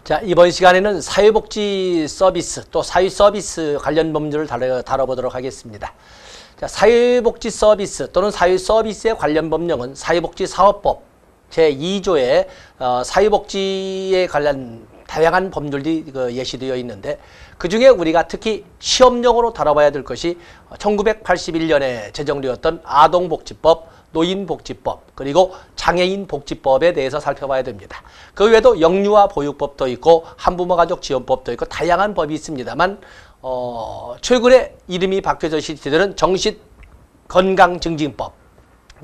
자, 이번 시간에는 사회복지 서비스 또 사회 서비스 관련 법률을 다뤄보도록 하겠습니다. 자, 사회복지 서비스 또는 사회 서비스에 관련 법령은 사회복지사업법 제2조에 사회복지에 관련 다양한 법률이 예시되어 있는데, 그중에 우리가 특히 시험용으로 다뤄봐야 될 것이 1981년에 제정되었던 아동복지법, 노인복지법, 그리고 장애인복지법에 대해서 살펴봐야 됩니다. 그 외에도 영유아 보육법도 있고 한부모가족지원법도 있고 다양한 법이 있습니다만 최근에 이름이 바뀌어져 시되는 정신건강증진법,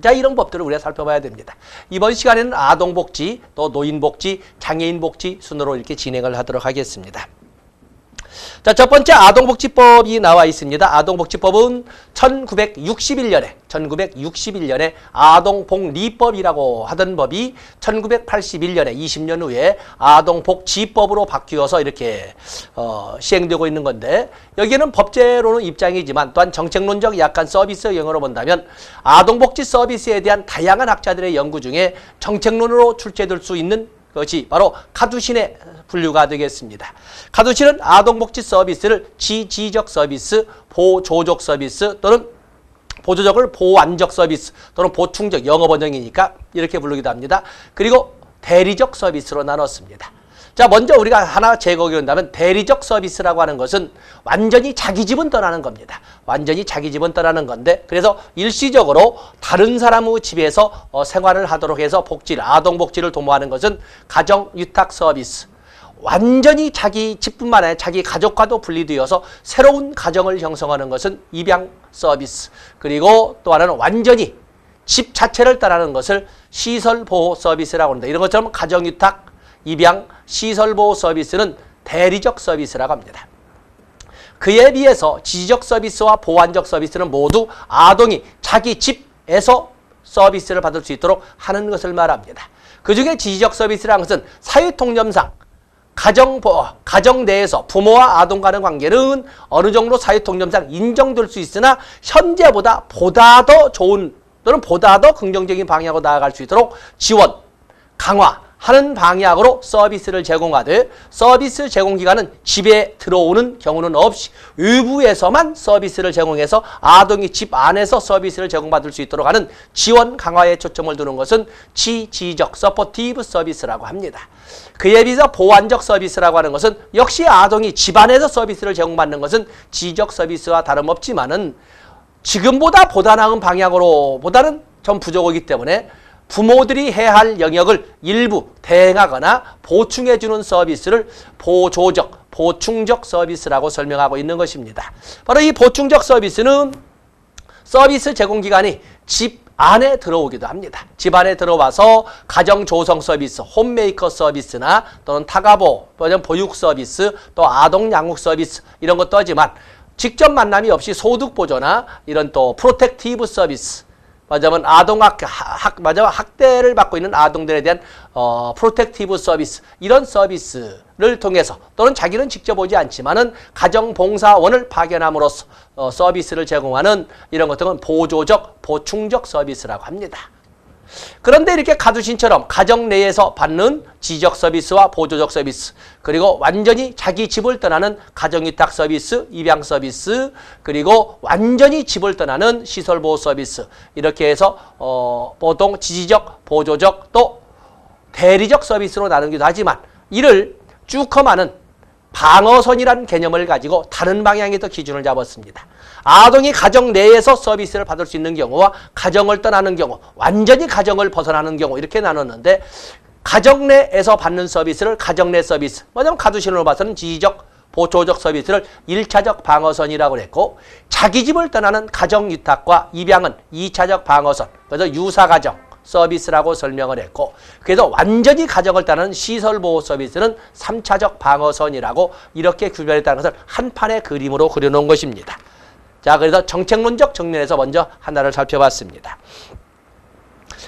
자, 이런 법들을 우리가 살펴봐야 됩니다. 이번 시간에는 아동복지, 또 노인복지, 장애인복지 순으로 이렇게 진행을 하도록 하겠습니다. 자, 첫 번째 아동복지법이 나와 있습니다. 아동복지법은 1961년에 아동복리법이라고 하던 법이 1981년에 20년 후에 아동복지법으로 바뀌어서 이렇게 시행되고 있는 건데, 여기는 법제로는 입장이지만 또한 정책론적 약간 서비스 영역으로 본다면 아동복지 서비스에 대한 다양한 학자들의 연구 중에 정책론으로 출제될 수 있는 것이 바로 카두신의 분류가 되겠습니다. 카두신은 아동복지 서비스를 지지적 서비스, 보조적 서비스 또는 보조적을 보완적 서비스 또는 보충적, 영어 번역이니까 이렇게 부르기도 합니다. 그리고 대리적 서비스로 나눴습니다. 자, 먼저 우리가 하나 제거한다면 대리적 서비스라고 하는 것은 완전히 자기 집은 떠나는 겁니다. 완전히 자기 집은 떠나는 건데, 그래서 일시적으로 다른 사람의 집에서 생활을 하도록 해서 복지를, 아동복지를 도모하는 것은 가정유탁 서비스. 완전히 자기 집뿐만 아니라 자기 가족과도 분리되어서 새로운 가정을 형성하는 것은 입양 서비스. 그리고 또 하나는 완전히 집 자체를 떠나는 것을 시설보호 서비스라고 합니다. 이런 것처럼 가정유탁, 입양, 시설보호 서비스는 대리적 서비스라고 합니다. 그에 비해서 지지적 서비스와 보완적 서비스는 모두 아동이 자기 집에서 서비스를 받을 수 있도록 하는 것을 말합니다. 그중에 지지적 서비스라는 것은 사회통념상 가정 내에서 부모와 아동 간의 관계는 어느 정도 사회통념상 인정될 수 있으나 현재보다 보다 더 좋은 또는 보다 더 긍정적인 방향으로 나아갈 수 있도록 지원, 강화 하는 방향으로 서비스를 제공하되, 서비스 제공기관은 집에 들어오는 경우는 없이 외부에서만 서비스를 제공해서 아동이 집 안에서 서비스를 제공받을 수 있도록 하는 지원 강화에 초점을 두는 것은 지지적 서포티브 서비스라고 합니다. 그에 비해서 보완적 서비스라고 하는 것은 역시 아동이 집 안에서 서비스를 제공받는 것은 지적 서비스와 다름없지만은 지금보다 보다 나은 방향으로 보다는 좀 부족하기 때문에 부모들이 해야 할 영역을 일부 대행하거나 보충해주는 서비스를 보조적, 보충적 서비스라고 설명하고 있는 것입니다. 바로 이 보충적 서비스는 서비스 제공기관이 집 안에 들어오기도 합니다. 집 안에 들어와서 가정조성 서비스, 홈메이커 서비스나 또는 타가보, 보육 서비스, 또 아동 양육 서비스 이런 것도 하지만 직접 만남이 없이 소득보조나 이런 또 프로텍티브 서비스, 맞아면 학대를 받고 있는 아동들에 대한 프로텍티브 서비스, 이런 서비스를 통해서 또는 자기는 직접 오지 않지만은 가정봉사원을 파견함으로써 서비스를 제공하는 이런 것들은 보조적, 보충적 서비스라고 합니다. 그런데 이렇게 가두신처럼 가정 내에서 받는 지적 서비스와 보조적 서비스, 그리고 완전히 자기 집을 떠나는 가정위탁 서비스, 입양 서비스, 그리고 완전히 집을 떠나는 시설보호 서비스, 이렇게 해서 보통 지지적, 보조적, 또 대리적 서비스로 나누기도 하지만 이를 쭉 커마는 방어선이라는 개념을 가지고 다른 방향에서 기준을 잡았습니다. 아동이 가정 내에서 서비스를 받을 수 있는 경우와 가정을 떠나는 경우, 완전히 가정을 벗어나는 경우 이렇게 나눴는데, 가정 내에서 받는 서비스를 가정 내 서비스, 뭐냐면 가두신으로 봐서는 지지적, 보조적 서비스를 1차적 방어선이라고 했고, 자기 집을 떠나는 가정유탁과 입양은 2차적 방어선, 그래서 유사가정 서비스라고 설명을 했고, 그래서 완전히 가정을 떠나는 시설보호 서비스는 3차적 방어선이라고 이렇게 구별했다는 것을 한 판의 그림으로 그려놓은 것입니다. 자, 그래서 정책론적 측면에서 먼저 하나를 살펴봤습니다.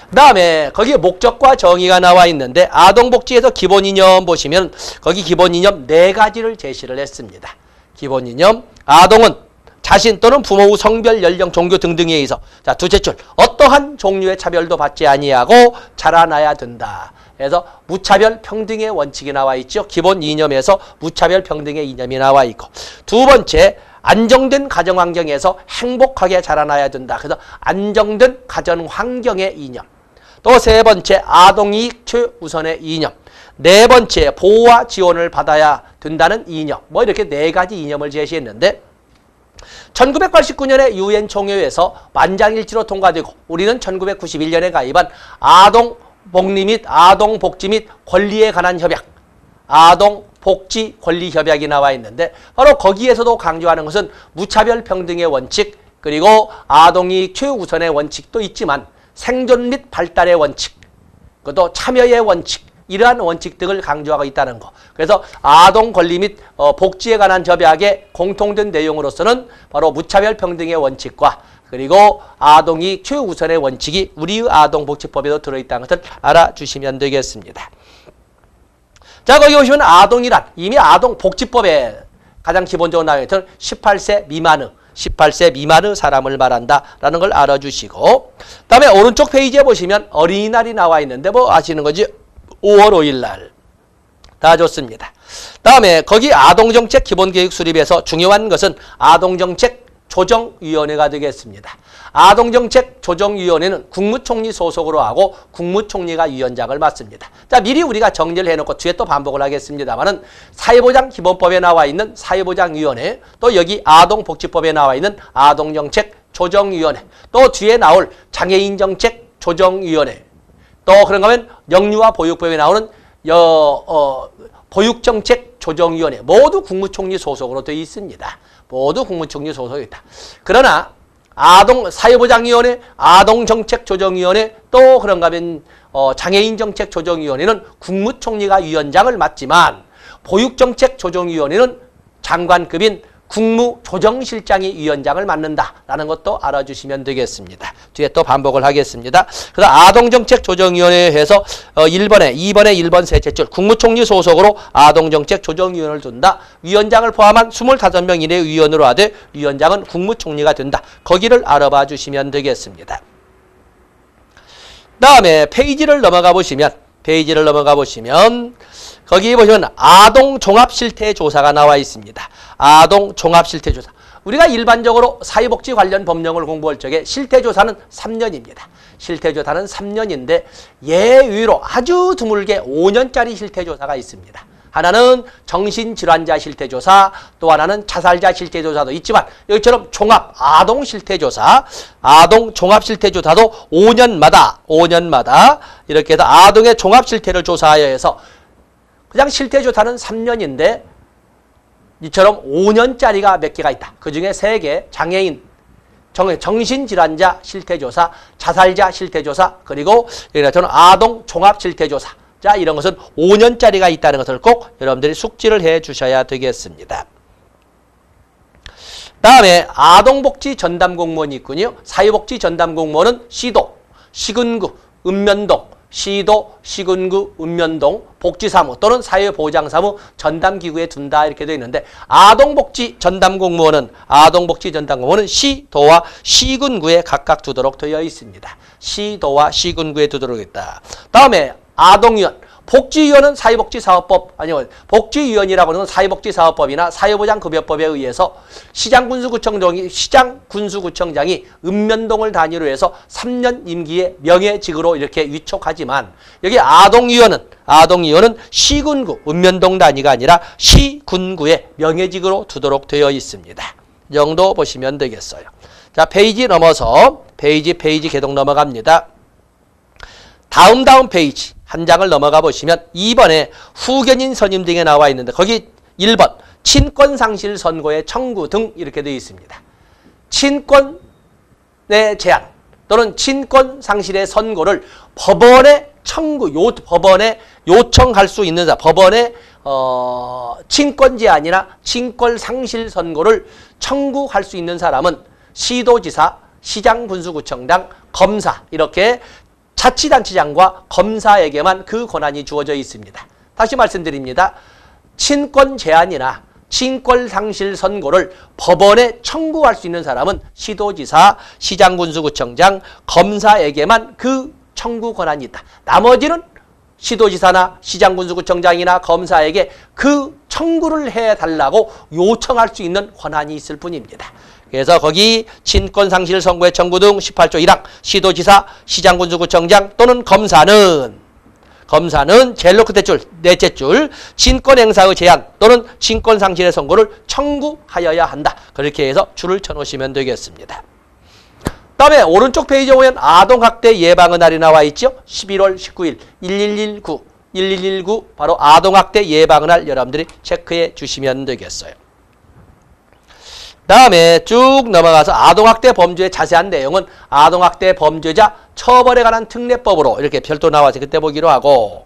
그 다음에 거기에 목적과 정의가 나와 있는데, 아동복지에서 기본이념 보시면 거기 기본이념 4가지를 제시를 했습니다. 기본이념, 아동은 자신 또는 부모의 성별, 연령, 종교 등등에 의해서 자, 둘째 줄 어떠한 종류의 차별도 받지 아니하고 자라나야 된다. 그래서 무차별 평등의 원칙이 나와 있죠. 기본 이념에서 무차별 평등의 이념이 나와 있고, 두 번째 안정된 가정 환경에서 행복하게 자라나야 된다. 그래서 안정된 가정 환경의 이념. 또 세 번째 아동이익 최우선의 이념. 네 번째 보호와 지원을 받아야 된다는 이념. 뭐 이렇게 네 가지 이념을 제시했는데 1989년에 유엔 총회에서 만장일치로 통과되고 우리는 1991년에 가입한 아동 복리 및 아동 복지 및 권리에 관한 협약, 아동 복지 권리 협약이 나와 있는데 바로 거기에서도 강조하는 것은 무차별 평등의 원칙, 그리고 아동이익 최우선의 원칙도 있지만 생존 및 발달의 원칙, 그것도 참여의 원칙, 이러한 원칙 등을 강조하고 있다는 거. 그래서 아동 권리 및 복지에 관한 협약의 공통된 내용으로서는 바로 무차별 평등의 원칙과 그리고 아동이 최우선의 원칙이 우리 아동복지법에도 들어있다는 것을 알아주시면 되겠습니다. 자, 거기 보시면 아동이란 이미 아동복지법에 가장 기본적으로 나와 있던 18세 미만의 사람을 말한다라는 걸 알아주시고, 그다음에 오른쪽 페이지에 보시면 어린이날이 나와 있는데 뭐 아시는 거지? 5월 5일 날. 다 좋습니다. 다음에 거기 아동정책 기본계획 수립에서 중요한 것은 아동정책 조정위원회가 되겠습니다. 아동정책 조정위원회는 국무총리 소속으로 하고 국무총리가 위원장을 맡습니다. 자, 미리 우리가 정리를 해놓고 뒤에 또 반복을 하겠습니다만은 사회보장 기본법에 나와 있는 사회보장위원회, 또 여기 아동복지법에 나와 있는 아동정책 조정위원회, 또 뒤에 나올 장애인정책 조정위원회, 또 그런가 하면 영유아 보육법에 나오는 보육정책 조정위원회 모두 국무총리 소속으로 되어 있습니다. 모두 국무총리 소속이 있다. 그러나 사회보장위원회, 아동정책조정위원회, 또 그런가 하면 장애인정책조정위원회는 국무총리가 위원장을 맡지만 보육정책조정위원회는 장관급인 국무조정실장이 위원장을 맡는다라는 것도 알아주시면 되겠습니다. 뒤에 또 반복을 하겠습니다. 그래서 아동정책조정위원회에서 1번에 2번에 1번 셋째 줄 국무총리 소속으로 아동정책조정위원회를 둔다. 위원장을 포함한 25명 이내의 위원으로 하되 위원장은 국무총리가 된다. 거기를 알아봐 주시면 되겠습니다. 다음에 페이지를 넘어가 보시면 거기 보시면 아동종합실태조사가 나와 있습니다. 아동종합실태조사. 우리가 일반적으로 사회복지 관련 법령을 공부할 적에 실태조사는 3년입니다. 실태조사는 3년인데 예외로 아주 드물게 5년짜리 실태조사가 있습니다. 하나는 정신질환자 실태조사, 또 하나는 자살자 실태조사도 있지만 여기처럼 종합 아동실태조사, 아동종합실태조사도 5년마다 이렇게 해서 아동의 종합실태를 조사하여 해서 그냥 실태조사는 3년인데 이처럼 5년짜리가 몇 개가 있다. 그중에 3개, 장애인, 정신질환자 실태조사, 자살자 실태조사, 그리고 저는 아동 종합 실태조사. 자, 이런 것은 5년짜리가 있다는 것을 꼭 여러분들이 숙지를 해 주셔야 되겠습니다. 다음에 아동복지 전담공무원이 있군요. 사회복지 전담공무원은 시도, 시군구, 은면동, 시도, 시군구, 읍면동, 복지사무 또는 사회보장사무 전담기구에 둔다 이렇게 되어 있는데 아동복지 전담공무원은 시도와 시군구에 각각 두도록 되어 있습니다. 시도와 시군구에 두도록 있다. 다음에 아동위원, 복지위원은 사회복지사업법, 복지위원이라고 하는 사회복지사업법이나 사회보장급여법에 의해서 시장군수구청장이 읍면동을 단위로 해서 3년 임기의 명예직으로 이렇게 위촉하지만 여기 아동위원은 시군구, 읍면동 단위가 아니라 시군구의 명예직으로 두도록 되어 있습니다. 이 정도 보시면 되겠어요. 자, 페이지 넘어서 페이지 계속 넘어갑니다. 다음 페이지 한 장을 넘어가 보시면 2번에 후견인 선임 등에 나와 있는데 거기 1번 친권상실 선고의 청구 등 이렇게 되어 있습니다. 친권의 제한 또는 친권상실의 선고를 법원에 법원에 요청할 수 있는 사람, 법원에 친권 제한이나 친권상실 선고를 청구할 수 있는 사람은 시도지사, 시장군수구청장, 검사 이렇게 자치단체장과 검사에게만 그 권한이 주어져 있습니다. 다시 말씀드립니다. 친권 제한이나 친권상실 선고를 법원에 청구할 수 있는 사람은 시도지사, 시장군수구청장, 검사에게만 그 청구 권한이 있다. 나머지는 시도지사나 시장군수구청장이나 검사에게 그 청구를 해달라고 요청할 수 있는 권한이 있을 뿐입니다. 그래서 거기 친권상실 선고의 청구 등 18조 1항 시도지사, 시장군수구청장 또는 검사는 제일로 끝에 줄, 넷째 줄 친권행사의 제한 또는 친권상실의 선고를 청구하여야 한다. 그렇게 해서 줄을 쳐놓으시면 되겠습니다. 다음에 오른쪽 페이지에 보면 아동학대 예방의 날이 나와 있죠. 11월 19일 1119 바로 아동학대 예방의 날 여러분들이 체크해 주시면 되겠어요. 다음에 쭉 넘어가서 아동학대 범죄의 자세한 내용은 아동학대 범죄자 처벌에 관한 특례법으로 이렇게 별도 나와서 그때 보기로 하고,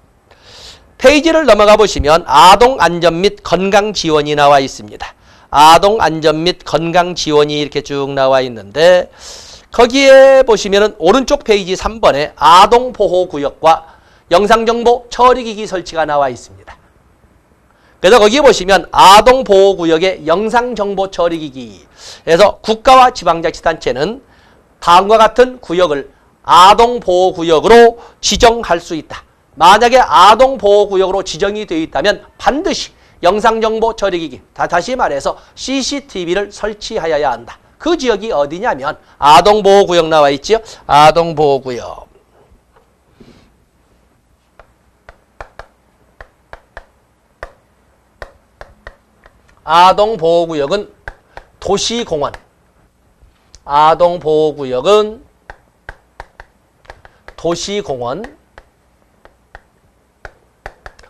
페이지를 넘어가 보시면 아동안전 및 건강지원이 나와 있습니다. 아동안전 및 건강지원이 이렇게 쭉 나와 있는데, 거기에 보시면은 오른쪽 페이지 3번에 아동보호구역과 영상정보 처리기기 설치가 나와 있습니다. 그래서 거기 보시면 아동보호구역의 영상정보 처리기기에서 국가와 지방자치단체는 다음과 같은 구역을 아동보호구역으로 지정할 수 있다. 만약에 아동보호구역으로 지정이 되어 있다면 반드시 영상정보 처리기기, 다시 말해서 CCTV를 설치하여야 한다. 그 지역이 어디냐면 아동보호구역 나와 있죠. 아동보호구역. 아동보호구역은 도시공원, 아동보호구역은 도시공원,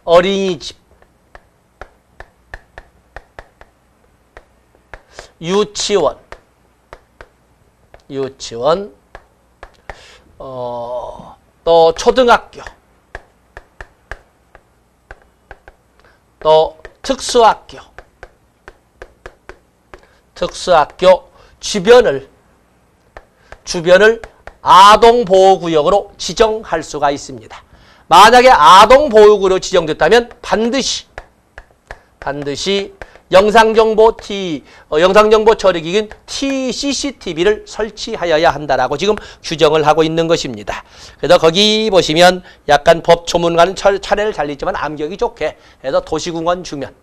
어린이집, 유치원, 또 초등학교, 또 특수학교 주변을 아동보호구역으로 지정할 수가 있습니다. 만약에 아동보호구역으로 지정됐다면 반드시 영상정보 처리기기인 CCTV를 설치하여야 한다라고 지금 규정을 하고 있는 것입니다. 그래서 거기 보시면 약간 법조문과는 차례를 달리지만 암기하기 좋게 해서 도시공원 주변,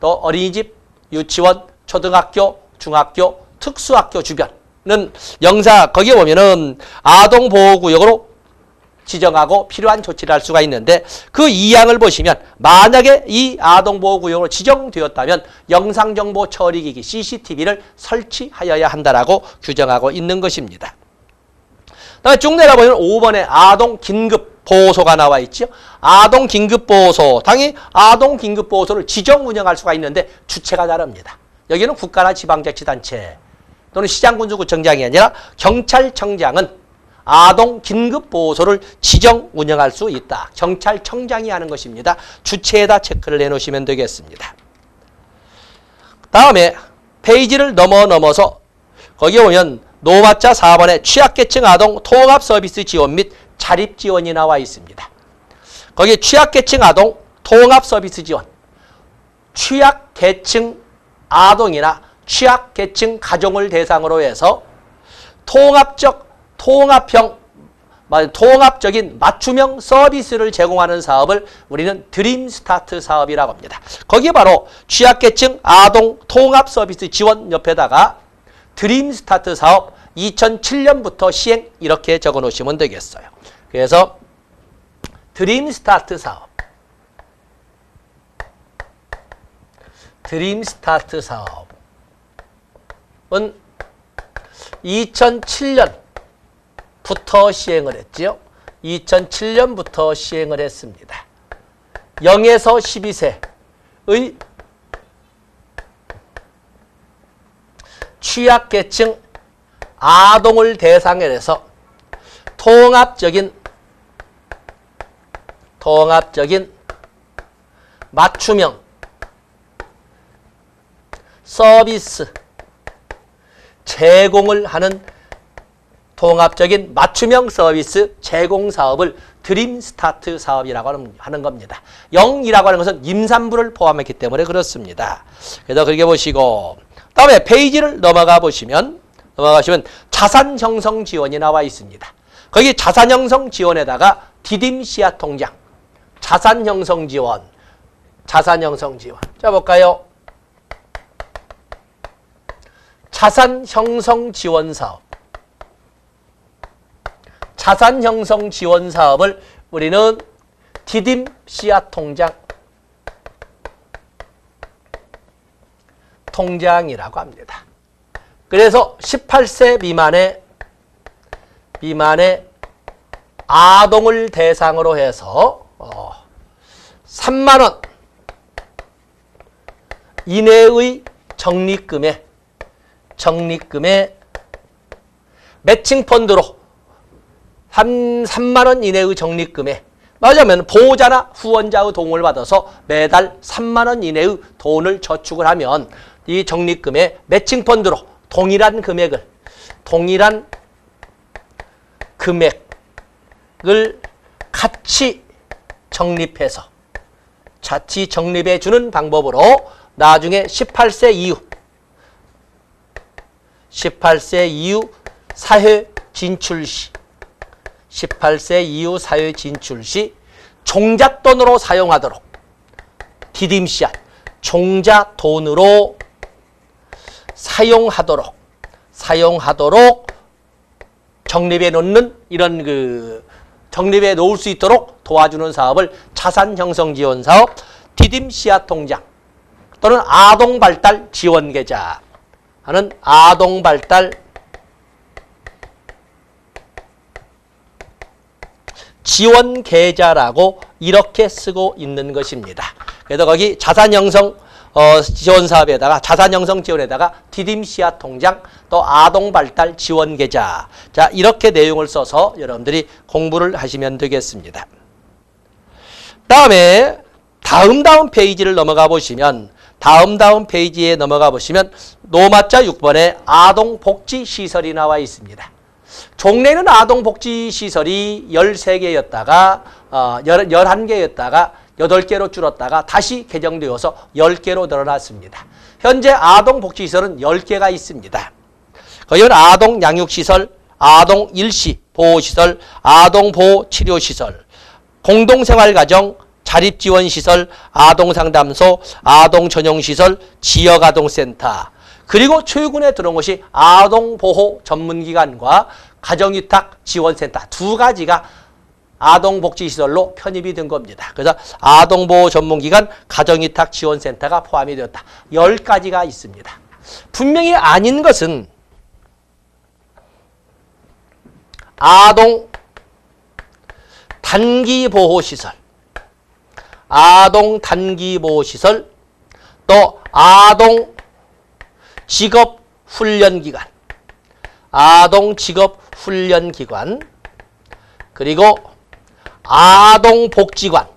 또 어린이집, 유치원, 초등학교, 중학교, 특수학교 주변은 거기에 보면은 아동보호구역으로 지정하고 필요한 조치를 할 수가 있는데, 그 2항을 보시면 만약에 이 아동보호구역으로 지정되었다면 영상정보 처리기기 CCTV를 설치하여야 한다라고 규정하고 있는 것입니다. 다음에 쭉 내려보면 5번에 아동긴급보호소가 나와 있죠. 아동긴급보호소, 당연히 아동긴급보호소를 지정 운영할 수가 있는데 주체가 다릅니다. 여기는 국가나 지방자치단체 또는 시장군수구청장이 아니라 경찰청장은 아동긴급보호소를 지정 운영할 수 있다. 경찰청장이 하는 것입니다. 주체에다 체크를 해놓으시면 되겠습니다. 다음에 페이지를 넘어서 거기에 보면 노마자 4번에 취약계층 아동 통합서비스 지원 및 자립지원이 나와 있습니다. 거기에 취약계층 아동 통합서비스 지원, 취약계층 아동이나 취약계층 가정을 대상으로 해서 통합적인 맞춤형 서비스를 제공하는 사업을 우리는 드림스타트 사업이라고 합니다. 거기에 바로 취약계층 아동 통합서비스 지원 옆에다가 드림스타트 사업 2007년부터 시행 이렇게 적어 놓으시면 되겠어요. 그래서 드림스타트 사업은 2007년부터 시행을 했지요. 2007년부터 시행을 했습니다. 0에서 12세의 취약계층 아동을 대상으로 해서 통합적인 맞춤형 서비스 제공을 하는 통합적인 맞춤형 서비스 제공 사업을 드림스타트 사업이라고 하는 겁니다. 0이라고 하는 것은 임산부를 포함했기 때문에 그렇습니다. 그래서 그렇게 보시고, 다음에 페이지를 넘어가시면 자산 형성 지원이 나와 있습니다. 거기 자산 형성 지원에다가 디딤 씨앗 통장, 자산 형성 지원. 자산 형성 지원. 자, 볼까요? 자산 형성 지원 사업. 자산 형성 지원 사업을 우리는 디딤 씨앗 통장이라고 합니다. 그래서 18세 미만의 아동을 대상으로 해서 3만 원 이내의 적립금에 매칭 펀드로 3만 원 이내의 적립금에 맞으면 보호자나 후원자의 도움을 받아서 매달 3만 원 이내의 돈을 저축을 하면 이 적립금에 매칭 펀드로 동일한 금액을 같이 적립해 주는 방법으로 나중에 18세 이후 사회 진출 시 종잣돈으로 사용하도록 디딤 씨앗 종잣돈으로 사용하도록 적립해 놓는 이런 적립해 놓을 수 있도록 도와주는 사업을 자산 형성 지원 사업 디딤 씨앗 통장 또는 아동 발달 지원 계좌 하는 아동 발달 지원 계좌라고 이렇게 쓰고 있는 것입니다. 그래서 거기 자산 형성 지원 사업에다가 자산 형성 지원에다가 디딤 씨앗 통장 또 아동 발달 지원 계좌 자 이렇게 내용을 써서 여러분들이 공부를 하시면 되겠습니다. 다음에 다음 페이지를 넘어가 보시면 다음 페이지에 넘어가 보시면 노마자 6번에 아동복지시설이 나와 있습니다. 종래는 아동복지시설이 13개였다가 11개였다가 8개로 줄었다가 다시 개정되어서 10개로 늘어났습니다. 현재 아동복지시설은 10개가 있습니다. 거기는 아동양육시설, 아동일시 보호시설, 아동보호치료시설, 공동생활가정, 자립지원시설, 아동상담소, 아동전용시설, 지역아동센터 그리고 최근에 들어온 것이 아동보호 전문기관과 가정위탁지원센터 두 가지가 아동복지시설로 편입이 된 겁니다. 그래서 아동보호 전문기관, 가정위탁지원센터가 포함이 되었다. 10가지가 있습니다. 분명히 아닌 것은 아동 단기보호시설, 또 아동 직업훈련기관, 그리고 아동복지관은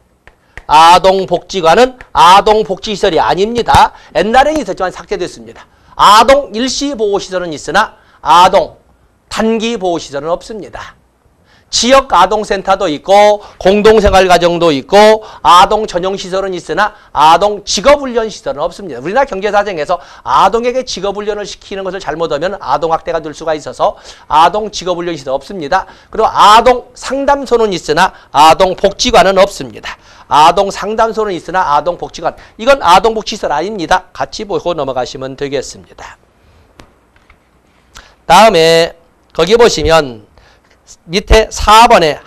아동복지시설이 아닙니다. 옛날에는 있었지만 삭제됐습니다. 아동일시보호시설은 있으나 아동 단기보호시설은 없습니다. 지역 아동센터도 있고 공동생활가정도 있고 아동 전용시설은 있으나 아동 직업훈련시설은 없습니다. 우리나라 경제사정에서 아동에게 직업훈련을 시키는 것을 잘못하면 아동학대가 될 수가 있어서 아동 직업훈련시설 없습니다. 그리고 아동 상담소는 있으나 아동 복지관은 없습니다. 아동 상담소는 있으나 아동 복지관 이건 아동 복지시설 아닙니다. 같이 보고 넘어가시면 되겠습니다. 다음에 거기 보시면 밑에 4번에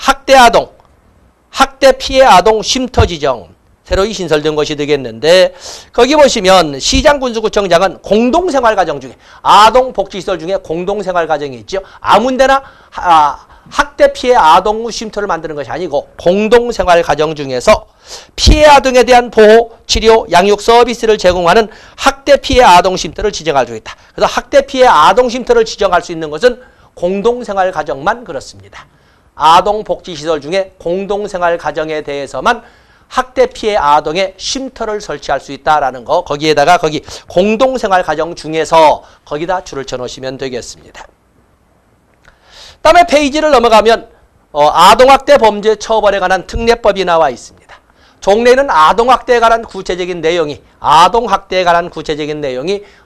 학대 피해 아동 쉼터 지정 새로 신설된 것이 되겠는데 거기 보시면 시장군수구청장은 공동생활가정 중에 아동복지시설 중에 공동생활가정이 있죠. 아무데나 학대 피해 아동 쉼터를 만드는 것이 아니고 공동생활가정 중에서 피해 아동에 대한 보호, 치료, 양육 서비스를 제공하는 학대 피해 아동 쉼터를 지정할 수 있다. 그래서 학대 피해 아동 쉼터를 지정할 수 있는 것은 공동생활가정만 그렇습니다. 아동복지시설 중에 공동생활가정에 대해서만 학대 피해 아동의 쉼터를 설치할 수 있다라는 거 거기에다가 거기 공동생활가정 중에서 거기다 줄을 쳐놓으시면 되겠습니다. 다음에 페이지를 넘어가면 아동학대 범죄 처벌에 관한 특례법이 나와 있습니다. 종래에는 아동학대에 관한 구체적인 내용이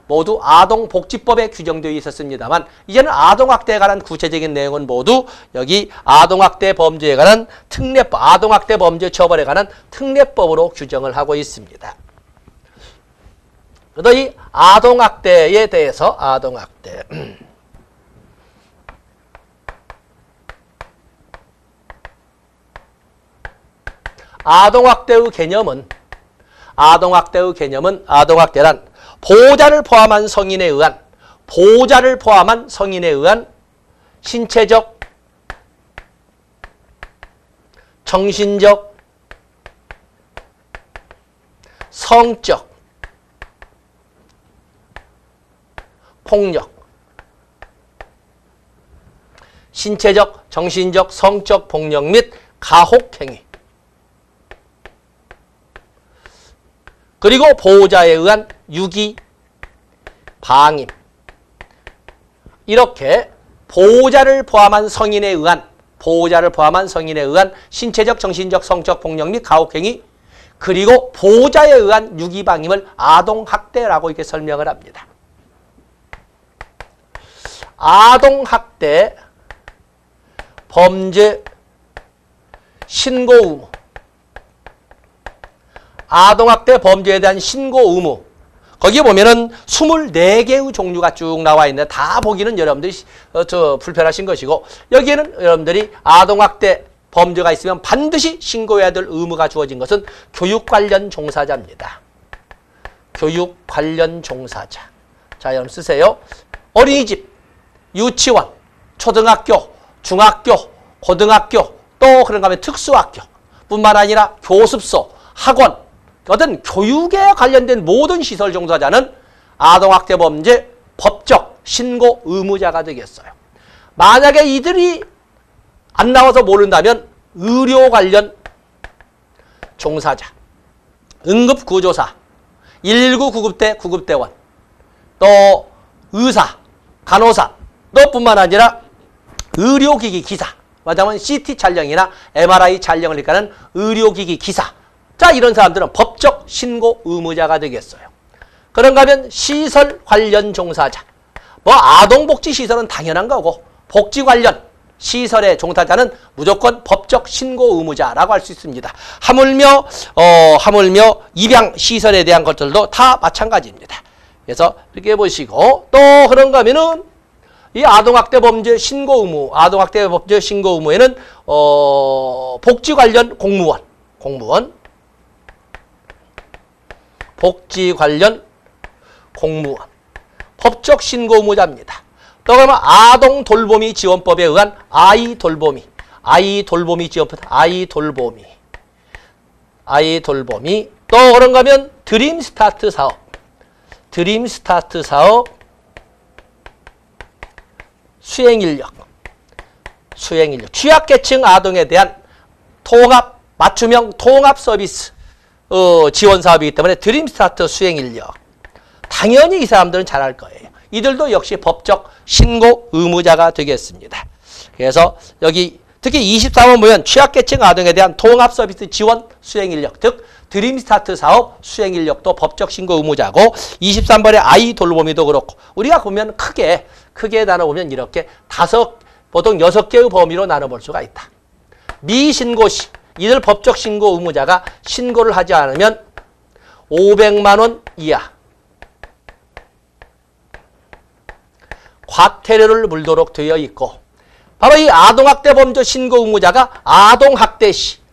모두 아동복지법에 규정되어 있었습니다만 이제는 아동학대에 관한 구체적인 내용은 모두 여기 아동학대 범죄에 관한 특례법, 아동학대 범죄 처벌에 관한 특례법으로 규정을 하고 있습니다. 그래서 이 아동학대에 대해서 아동학대의 개념은 아동학대란 보호자를 포함한 성인에 의한 신체적, 정신적, 성적 폭력, 신체적, 정신적, 성적 폭력 및 가혹행위, 그리고 보호자에 의한 유기, 방임, 이렇게 보호자를 포함한 성인에 의한 신체적, 정신적, 성적 폭력 및 가혹행위, 그리고 보호자에 의한 유기, 방임을 아동학대라고 이렇게 설명을 합니다. 아동학대 범죄 신고 의무, 아동학대 범죄에 대한 신고 의무, 거기에 보면은 24개의 종류가 쭉 나와 있는데 다 보기는 여러분들이 불편하신 것이고, 여기에는 여러분들이 아동학대 범죄가 있으면 반드시 신고해야 될 의무가 주어진 것은 교육 관련 종사자입니다. 교육 관련 종사자. 자, 여러분 쓰세요. 어린이집, 유치원, 초등학교, 중학교, 고등학교, 또 그런가 하면 특수학교 뿐만 아니라 교습소, 학원, 어떤 교육에 관련된 모든 시설 종사자는 아동학대 범죄 법적 신고 의무자가 되겠어요. 만약에 이들이 안 나와서 모른다면 의료 관련 종사자, 응급구조사, 119 구급대 구급대원, 또 의사, 간호사, 또 뿐만 아니라 의료기기 기사, 말하자면 CT 촬영이나 MRI 촬영을 일하는 의료기기 기사, 자, 이런 사람들은 법적 신고 의무자가 되겠어요. 그런가 하면 시설 관련 종사자, 뭐 아동복지시설은 당연한 거고 복지 관련 시설의 종사자는 무조건 법적 신고 의무자라고 할 수 있습니다. 하물며 입양 시설에 대한 것들도 다 마찬가지입니다. 그래서 이렇게 보시고, 또 그런가 하면은 이 아동학대 범죄 신고 의무, 아동학대 범죄 신고 의무에는 복지 관련 공무원, 복지 관련 공무원, 법적 신고 의무자입니다. 또 그러면 아동 돌보미 지원법에 의한 아이 돌보미 지원법, 아이 돌보미, 또 그런가 하면 드림 스타트 사업, 수행 인력, 취약계층 아동에 대한 맞춤형 통합 서비스 지원 사업이기 때문에 드림 스타트 수행 인력, 당연히 이 사람들은 잘할 거예요. 이들도 역시 법적 신고 의무자가 되겠습니다. 그래서 여기 특히 23번 보면 취약계층 아동에 대한 통합 서비스 지원 수행 인력, 즉 드림 스타트 사업 수행 인력도 법적 신고 의무자고, 23번의 아이 돌보미도 그렇고, 우리가 보면 크게 나눠보면 이렇게 보통 6개의 범위로 나눠볼 수가 있다. 미신고 시, 이들 법적 신고 의무자가 신고를 하지 않으면 500만 원 이하 과태료를 물도록 되어 있고, 바로 이 아동학대 범죄 신고 의무자가 아동학대 시,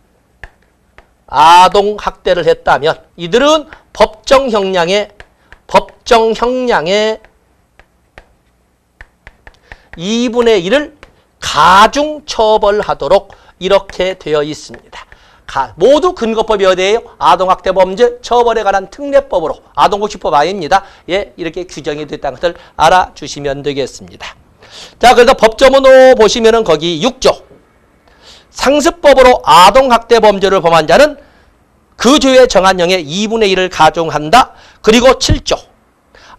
아동학대를 했다면 이들은 법정 형량의 2분의 1을 가중처벌하도록 이렇게 되어 있습니다. 모두 근거법이 어디예요? 아동학대 범죄 처벌에 관한 특례법으로, 아동복지법 아닙니다. 예, 이렇게 규정이 됐다는 것을 알아주시면 되겠습니다. 자, 그래서 법조문 5 보시면은 거기 6조. 상습법으로 아동학대 범죄를 범한 자는 그 죄의 정한형의 2분의 1을 가중한다. 그리고 7조.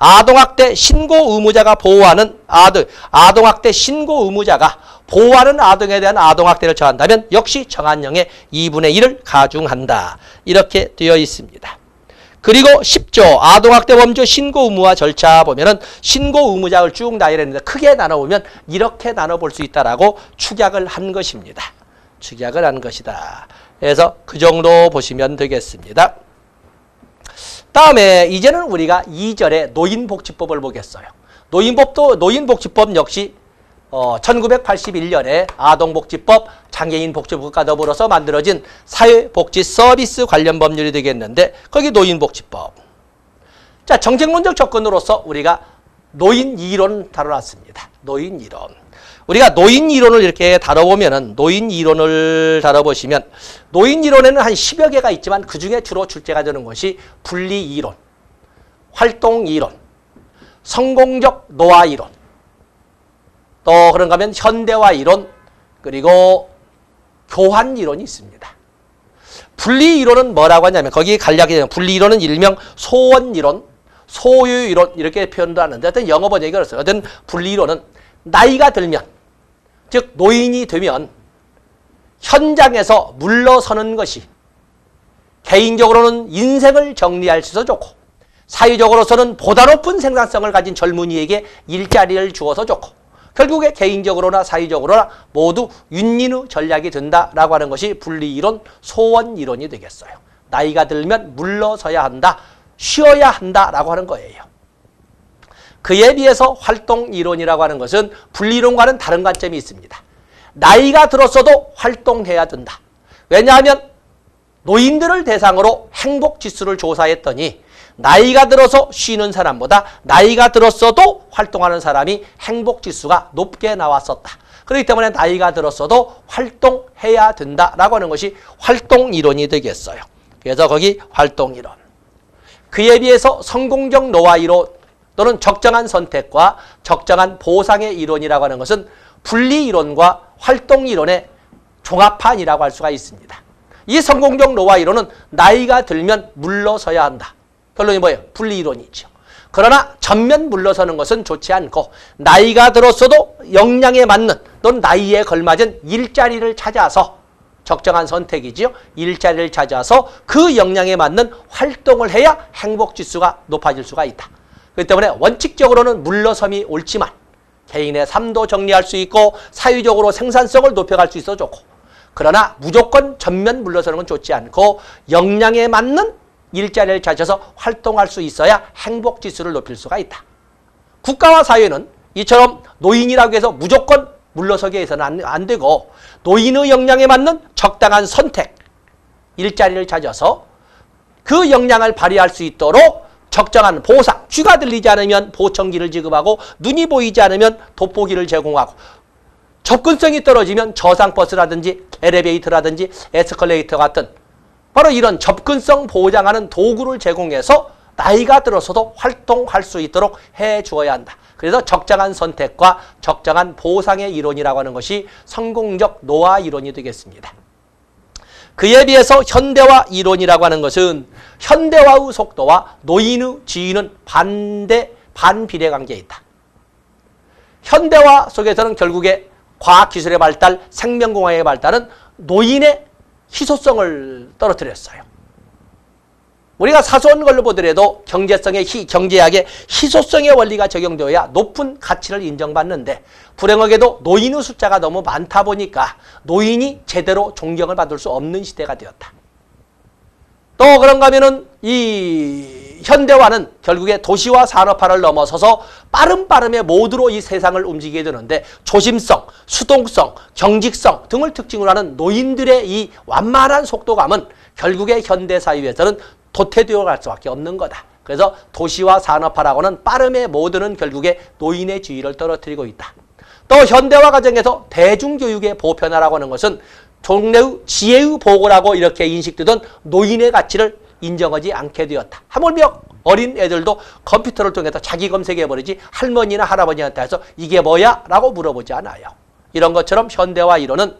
아동학대 신고 의무자가 보호하는 아동학대 신고 의무자가 보호하는 아동에 대한 아동학대를 처한다면 역시 정한형의 2분의 1을 가중한다. 이렇게 되어 있습니다. 그리고 10조 아동학대 범죄 신고 의무와 절차 보면은 신고 의무자를 쭉 나열했는데 크게 나눠보면 이렇게 나눠볼 수 있다라고 축약을 한 것입니다. 축약을 한 것이다. 그래서 그 정도 보시면 되겠습니다. 다음에 이제는 우리가 2절의 노인복지법을 보겠어요. 노인복지법 역시 1981년에 아동복지법, 장애인복지법과 더불어서 만들어진 사회복지 서비스 관련 법률이 되겠는데 거기 노인복지법. 자, 정책론적 접근으로서 우리가 노인 이론 다뤄놨습니다. 노인 이론. 우리가 노인 이론을 이렇게 다뤄보면은 노인 이론을 다뤄보시면 노인 이론에는 한 10여 개가 있지만 그중에 주로 출제가 되는 것이 분리 이론, 활동 이론, 성공적 노화 이론, 또 그런가 하면 현대화 이론, 그리고 교환 이론이 있습니다. 분리 이론은 뭐라고 하냐면 거기 간략히 분리 이론은 일명 소원 이론, 소유 이론 이렇게 표현도 하는데 어떤 영어 번역이 그렇어요. 어떤 분리 이론은 나이가 들면, 즉 노인이 되면 현장에서 물러서는 것이 개인적으로는 인생을 정리할 수 있어서 좋고 사회적으로서는 보다 높은 생산성을 가진 젊은이에게 일자리를 주어서 좋고 결국에 개인적으로나 사회적으로나 모두 윈윈의 전략이 된다라고 하는 것이 분리이론, 소원이론이 되겠어요. 나이가 들면 물러서야 한다, 쉬어야 한다라고 하는 거예요. 그에 비해서 활동이론이라고 하는 것은 분리이론과는 다른 관점이 있습니다. 나이가 들었어도 활동해야 된다. 왜냐하면 노인들을 대상으로 행복지수를 조사했더니 나이가 들어서 쉬는 사람보다 나이가 들었어도 활동하는 사람이 행복지수가 높게 나왔었다. 그렇기 때문에 나이가 들었어도 활동해야 된다라고 하는 것이 활동이론이 되겠어요. 그래서 거기 활동이론. 그에 비해서 성공적 노화이론 또는 적정한 선택과 적정한 보상의 이론이라고 하는 것은 분리이론과 활동이론의 종합판이라고 할 수가 있습니다. 이 성공적 노화이론은 나이가 들면 물러서야 한다. 결론이 뭐예요? 분리이론이죠. 그러나 전면 물러서는 것은 좋지 않고 나이가 들었어도 역량에 맞는 또는 나이에 걸맞은 일자리를 찾아서 적정한 선택이지요. 일자리를 찾아서 그 역량에 맞는 활동을 해야 행복지수가 높아질 수가 있다. 그렇기 때문에 원칙적으로는 물러섬이 옳지만 개인의 삶도 정리할 수 있고 사회적으로 생산성을 높여갈 수 있어 좋고 그러나 무조건 전면 물러서는 건 좋지 않고 역량에 맞는 일자리를 찾아서 활동할 수 있어야 행복지수를 높일 수가 있다. 국가와 사회는 이처럼 노인이라고 해서 무조건 물러서게 해서는 안 되고 노인의 역량에 맞는 적당한 선택, 일자리를 찾아서 그 역량을 발휘할 수 있도록 적정한 보상, 귀가 들리지 않으면 보청기를 지급하고 눈이 보이지 않으면 돋보기를 제공하고 접근성이 떨어지면 저상버스라든지 엘리베이터라든지 에스컬레이터 같은 바로 이런 접근성 보장하는 도구를 제공해서 나이가 들어서도 활동할 수 있도록 해주어야 한다. 그래서 적정한 선택과 적정한 보상의 이론이라고 하는 것이 성공적 노화 이론이 되겠습니다. 그에 비해서 현대화 이론이라고 하는 것은 현대화의 속도와 노인의 지위는 반비례 관계에 있다. 현대화 속에서는 결국에 과학기술의 발달, 생명공학의 발달은 노인의 희소성을 떨어뜨렸어요. 우리가 사소한 걸로 보더라도 경제학의 희소성의 원리가 적용되어야 높은 가치를 인정받는데 불행하게도 노인의 숫자가 너무 많다 보니까 노인이 제대로 존경을 받을 수 없는 시대가 되었다. 또 그런가 하면은 이 현대화는 결국에 도시화 산업화를 넘어서서 빠름의 모드로 이 세상을 움직이게 되는데 조심성, 수동성, 경직성 등을 특징으로 하는 노인들의 이 완만한 속도감은 결국에 현대사회에서는 도태되어 갈 수밖에 없는 거다. 그래서 도시화 산업화라고는 빠름의 모드는 결국에 노인의 지위를 떨어뜨리고 있다. 또 현대화 과정에서 대중교육의 보편화라고 하는 것은 종래의 지혜의 보고라고 이렇게 인식되던 노인의 가치를 인정하지 않게 되었다. 하물며 어린 애들도 컴퓨터를 통해서 자기 검색해버리지 할머니나 할아버지한테 해서 이게 뭐야? 라고 물어보지 않아요. 이런 것처럼 현대화 이론은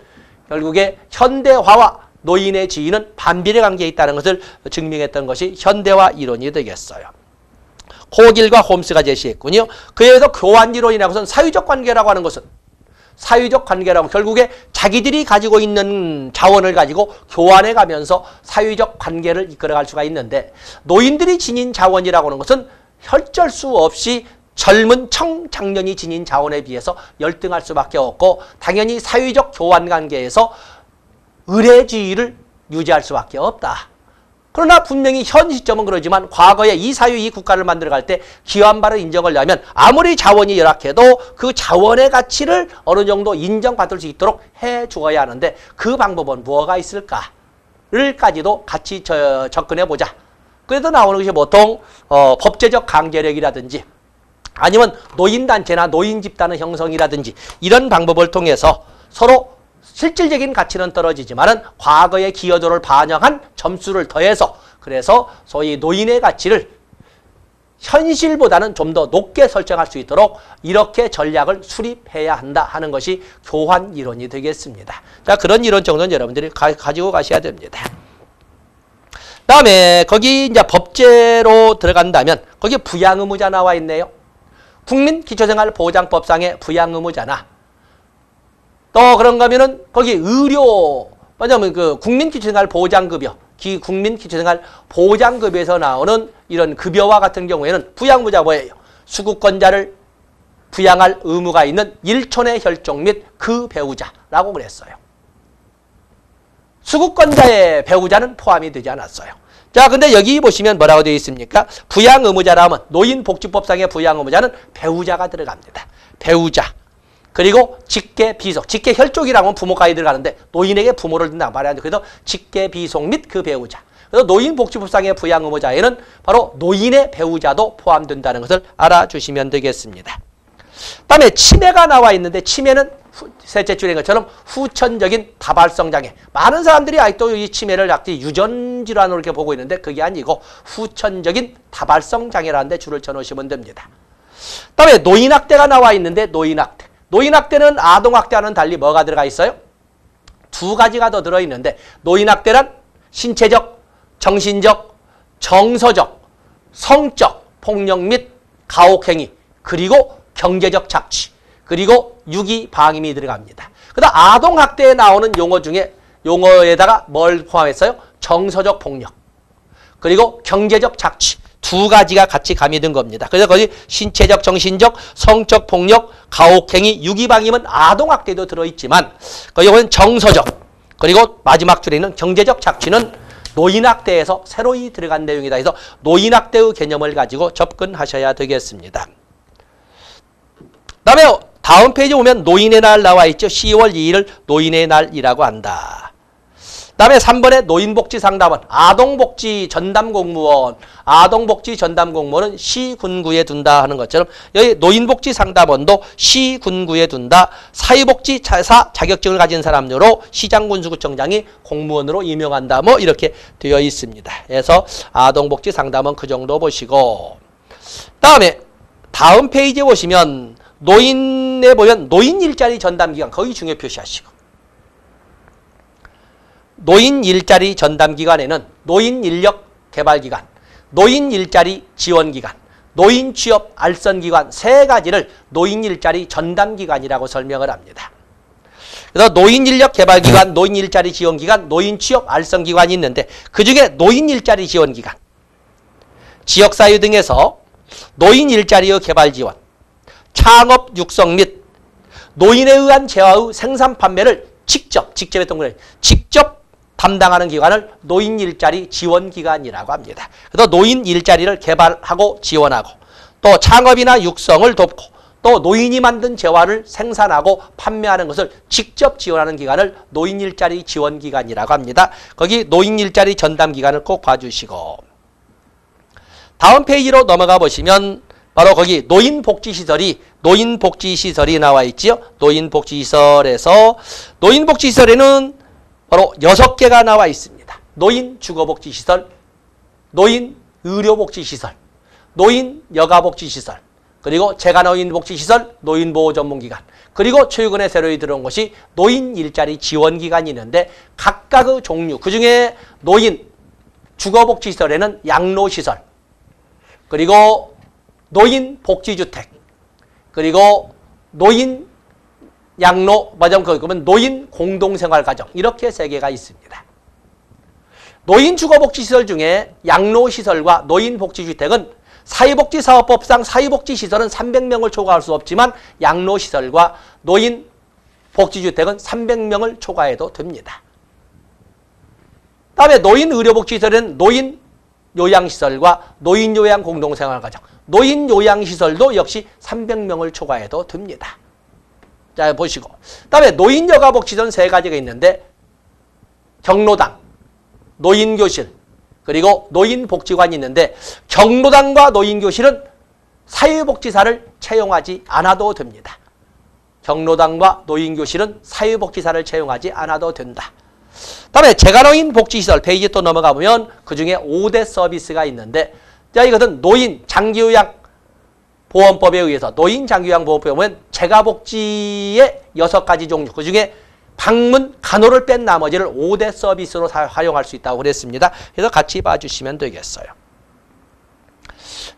결국에 현대화와 노인의 지위는 반비례 관계에 있다는 것을 증명했던 것이 현대화 이론이 되겠어요. 호길과 홈스가 제시했군요. 그에 의해서 교환이론이라고 해서 사유적 관계라고 하는 것은 사유적 관계라고 결국에 자기들이 가지고 있는 자원을 가지고 교환해 가면서 사유적 관계를 이끌어갈 수가 있는데 노인들이 지닌 자원이라고 하는 것은 혈쩔 수 없이 젊은 청장년이 지닌 자원에 비해서 열등할 수밖에 없고 당연히 사유적 교환 관계에서 의례주의를 유지할 수밖에 없다. 그러나 분명히 현 시점은 그러지만 과거에 이 사유 이 국가를 만들어갈 때 기환발을 인정을 하려면 아무리 자원이 열악해도 그 자원의 가치를 어느 정도 인정받을 수 있도록 해 주어야 하는데 그 방법은 뭐가 있을까를까지도 같이 접근해 보자. 그래서 나오는 것이 보통 법제적 강제력이라든지 아니면 노인단체나 노인집단의 형성이라든지 이런 방법을 통해서 서로 실질적인 가치는 떨어지지만은 과거의 기여도를 반영한 점수를 더해서 그래서 소위 노인의 가치를 현실보다는 좀 더 높게 설정할 수 있도록 이렇게 전략을 수립해야 한다 하는 것이 교환 이론이 되겠습니다. 자, 그런 이론 정도는 여러분들이 가지고 가셔야 됩니다. 다음에 거기 이제 법제로 들어간다면 거기 부양의무자 나와 있네요. 국민기초생활보장법상의 부양의무자나 또 그런가 하면은 거기 의료, 왜냐면 그 국민기초생활보장급여, 국민기초생활보장급여에서 나오는 이런 급여와 같은 경우에는 부양의무자 뭐예요? 수급권자를 부양할 의무가 있는 일촌의 혈족 및 그 배우자라고 그랬어요. 수급권자의 배우자는 포함이 되지 않았어요. 자, 근데 여기 보시면 뭐라고 되어 있습니까? 부양의무자라면 노인복지법상의 부양의무자는 배우자가 들어갑니다. 배우자. 그리고 직계 비속. 직계 혈족이라고 하면 부모까지 들어가는데 노인에게 부모를 둔다 말이야. 그래서 직계 비속 및 그 배우자. 그래서 노인복지법상의 부양의무자에는 바로 노인의 배우자도 포함된다는 것을 알아주시면 되겠습니다. 다음에 치매가 나와 있는데 치매는 셋째 줄인 것처럼 후천적인 다발성 장애. 많은 사람들이 아직도 이 치매를 유전질환으로 이렇게 보고 있는데 그게 아니고 후천적인 다발성 장애라는 데 줄을 쳐놓으시면 됩니다. 다음에 노인학대가 나와 있는데 노인학대. 노인학대는 아동학대와는 달리 뭐가 들어가 있어요? 두 가지가 더 들어있는데 노인학대란 신체적, 정신적, 정서적, 성적 폭력 및 가혹행위 그리고 경제적 착취 그리고 유기 방임이 들어갑니다. 그다음 아동학대에 나오는 용어 중에 용어에다가 뭘 포함했어요? 정서적 폭력 그리고 경제적 착취 두 가지가 같이 가미된 겁니다. 그래서 거기 신체적, 정신적, 성적 폭력, 가혹행위, 유기방임은 아동학대도 들어있지만 거기는 정서적 그리고 마지막 줄에 있는 경제적 착취는 노인학대에서 새로이 들어간 내용이다 해서 노인학대의 개념을 가지고 접근하셔야 되겠습니다. 그다음에 다음 페이지 보면 노인의 날 나와 있죠. 10월 2일을 노인의 날이라고 한다. 그다음에 3번에 노인복지상담원, 아동복지 전담공무원, 아동복지 전담공무원은 시군구에 둔다 하는 것처럼 여기 노인복지상담원도 시군구에 둔다. 사회복지사 자격증을 가진 사람으로 시장군수구청장이 공무원으로 임명한다. 뭐 이렇게 되어 있습니다. 그래서 아동복지상담원 그 정도 보시고 다음에 다음 페이지에 보시면 노인에 보면 노인 일자리 전담기관 거기 중요 표시하시고 노인 일자리 전담기관에는 노인 인력 개발기관, 노인 일자리 지원기관, 노인 취업 알선기관 세 가지를 노인 일자리 전담기관이라고 설명을 합니다. 그래서 노인 인력 개발기관, 노인 일자리 지원기관, 노인 취업 알선기관이 있는데 그중에 노인 일자리 지원기관, 지역사회 등에서 노인 일자리의 개발 지원, 창업 육성 및 노인에 의한 재화의 생산 판매를 직접했던 거예요. 직접 담당하는 기관을 노인 일자리 지원기관이라고 합니다. 그래서 노인 일자리를 개발하고 지원하고 또 창업이나 육성을 돕고 또 노인이 만든 재화를 생산하고 판매하는 것을 직접 지원하는 기관을 노인 일자리 지원기관이라고 합니다. 거기 노인 일자리 전담기관을 꼭 봐주시고 다음 페이지로 넘어가 보시면 바로 거기 노인복지시설이 나와 있지요. 노인복지시설에서 노인복지시설에는 바로 6개가 나와 있습니다. 노인 주거복지시설, 노인 의료복지시설, 노인 여가복지시설, 그리고 재가노인복지시설, 노인보호전문기관, 그리고 최근에 새로 들어온 것이 노인 일자리 지원기관이 있는데 각각의 종류, 그중에 노인 주거복지시설에는 양로시설, 그리고 노인 복지주택, 그리고 노인 양로, 그러면 노인 공동생활가정, 이렇게 세 개가 있습니다. 노인 주거복지시설 중에 양로시설과 노인복지주택은 사회복지사업법상 사회복지시설은 300명을 초과할 수 없지만 양로시설과 노인복지주택은 300명을 초과해도 됩니다. 다음에 노인의료복지시설은 노인요양시설과 노인요양공동생활가정, 노인요양시설도 역시 300명을 초과해도 됩니다. 자, 보시고. 다음에 노인여가복지시설은 세 가지가 있는데 경로당, 노인교실, 그리고 노인복지관이 있는데 경로당과 노인교실은 사회복지사를 채용하지 않아도 됩니다. 경로당과 노인교실은 사회복지사를 채용하지 않아도 된다. 다음에 재가노인 복지시설 페이지 또 넘어가 보면 그중에 5대 서비스가 있는데, 자, 이것은 노인 장기요양 보험법에 의해서 노인 장기요양 보험법에 보면 재가복지의 6가지 종류, 그중에 방문, 간호를 뺀 나머지를 5대 서비스로 활용할 수 있다고 그랬습니다. 그래서 같이 봐주시면 되겠어요.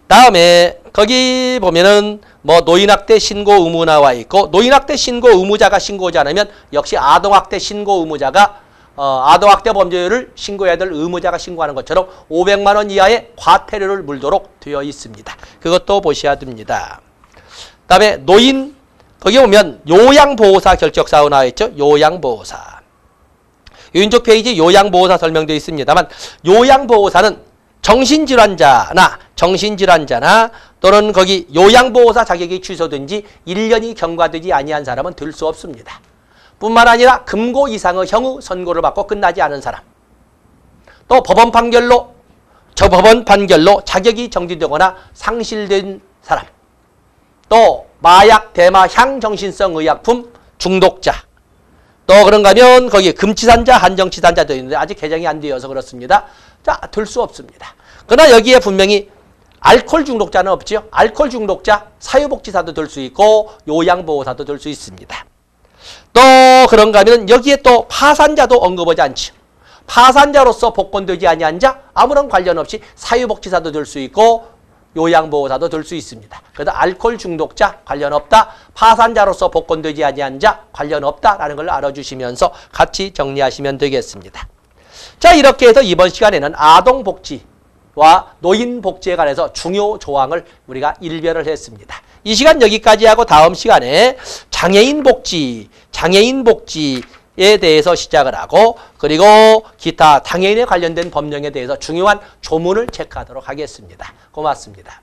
다음에 거기 보면은 뭐 노인학대 신고 의무 나와 있고, 노인학대 신고 의무자가 신고하지 않으면 역시 아동학대 신고 의무자가 아동학대 범죄를 신고해야 될 의무자가 신고하는 것처럼 500만 원 이하의 과태료를 물도록 되어 있습니다. 그것도 보셔야 됩니다. 다음에 노인, 거기 보면 요양보호사 결적사항 나와 있죠. 요양보호사. 왼쪽 페이지 요양보호사 설명되어 있습니다만, 요양보호사는 정신질환자나 또는 거기 요양보호사 자격이 취소된 지 1년이 경과되지 아니한 사람은 될 수 없습니다. 뿐만 아니라 금고 이상의 형의 선고를 받고 끝나지 않은 사람, 또 법원 판결로 자격이 정지되거나 상실된 사람, 또 마약, 대마, 향정신성 의약품 중독자, 또 그런가 하면 거기 금치산자, 한정치산자도 있는데 아직 개정이 안 되어서 그렇습니다. 자, 될 수 없습니다. 그러나 여기에 분명히 알코올 중독자는 없죠. 알코올 중독자, 사회복지사도 될 수 있고 요양보호사도 될 수 있습니다. 또 그런가 하면 여기에 또 파산자도 언급하지 않죠. 파산자로서 복권되지 아니한 자, 아무런 관련 없이 사회복지사도 될 수 있고 요양보호사도 될 수 있습니다. 그래서 알코올 중독자 관련 없다, 파산자로서 복권되지 아니한 자 관련 없다라는 걸 알아주시면서 같이 정리하시면 되겠습니다. 자, 이렇게 해서 이번 시간에는 아동복지와 노인복지에 관해서 중요 조항을 우리가 일별을 했습니다. 이 시간 여기까지 하고 다음 시간에 장애인복지에 대해서 시작을 하고, 그리고 기타 장애인에 관련된 법령에 대해서 중요한 조문을 체크하도록 하겠습니다. 고맙습니다.